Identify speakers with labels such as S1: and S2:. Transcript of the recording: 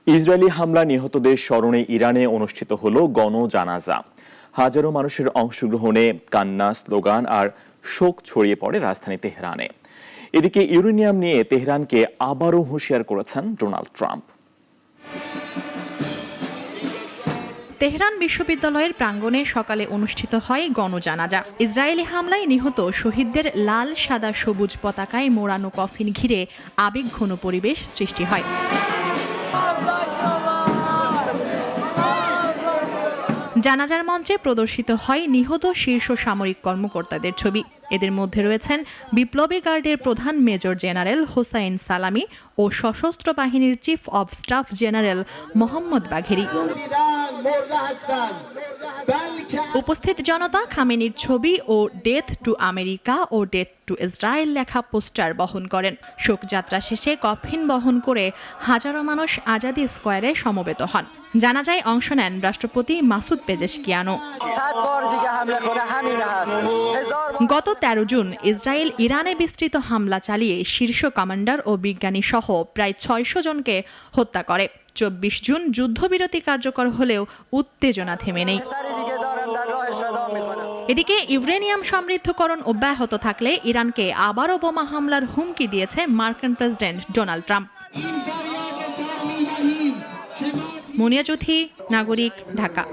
S1: Israeli হামলা নিহতদের স্মরণে ইরানে অনুষ্ঠিত হল গণজানাজা। হাজারো মানুষের অংশগ্রহণে কান্না, স্লোগান আর শোক ছড়িয়ে পড়ে রাজধানী তেহরানে। এদিকে ইউরেনিয়াম নিয়ে তেহরানকে আবারও হুঁশিয়ার করেছেন ডোনাল্ড ট্রাম্প।
S2: তেহরান বিশ্ববিদ্যালয়ের প্রাঙ্গণে সকালে অনুষ্ঠিত হয় গণজানাজা। ইসরায়েলি হামলায় নিহত শহীদদের লাল, সাদা, সবুজ পতাকায় মোড়ানো কফিন ঘিরে আবেগঘন পরিবেশ সৃষ্টি হয়। জানাজার মঞ্চে প্রদর্শিত হয় নিহত শীর্ষ সামরিক কর্মকর্তাদের ছবি। এদের মধ্যে রয়েছেন বিপ্লবী গার্ডের প্রধান মেজর জেনারেল হোসাইন সালামি ও সশস্ত্র বাহিনীর chief of staff general Mohammad Bagheri. উপস্থিত জনতা খামেনির ছবি ও ডেথ টু আমেরিকা ও ডেথ টু ইসরায়েল লেখা পোস্টার বহন করেন। শোকযাত্রা শেষে কফিন বহন করে হাজারো মানুষ আজাদি স্কোয়ারে সমবেত হন। জানাজায় অংশ নেন রাষ্ট্রপতি মাসুদ পেজেশকিয়ানো। গত 13 জুন ইসরায়েল ইরানে বিস্তৃত হামলা চালিয়ে শীর্ষ কমান্ডার ও বিজ্ঞানী সহ প্রায় 600 জনকে হত্যা করে। 24 জুন যুদ্ধবিরতি কার্যকর হলেও উত্তেজনা থেমে নেই। এদিকে ইউরেনিয়াম সমৃদ্ধকরণ অব্যাহত থাকলে ইরানকে আবারও বোমা হামলার হুমকি দিয়েছে মার্কিন প্রেসিডেন্ট ডোনাল্ড ট্রাম্প। মুনিয়া চৌধুরী, নাগরিক, ঢাকা।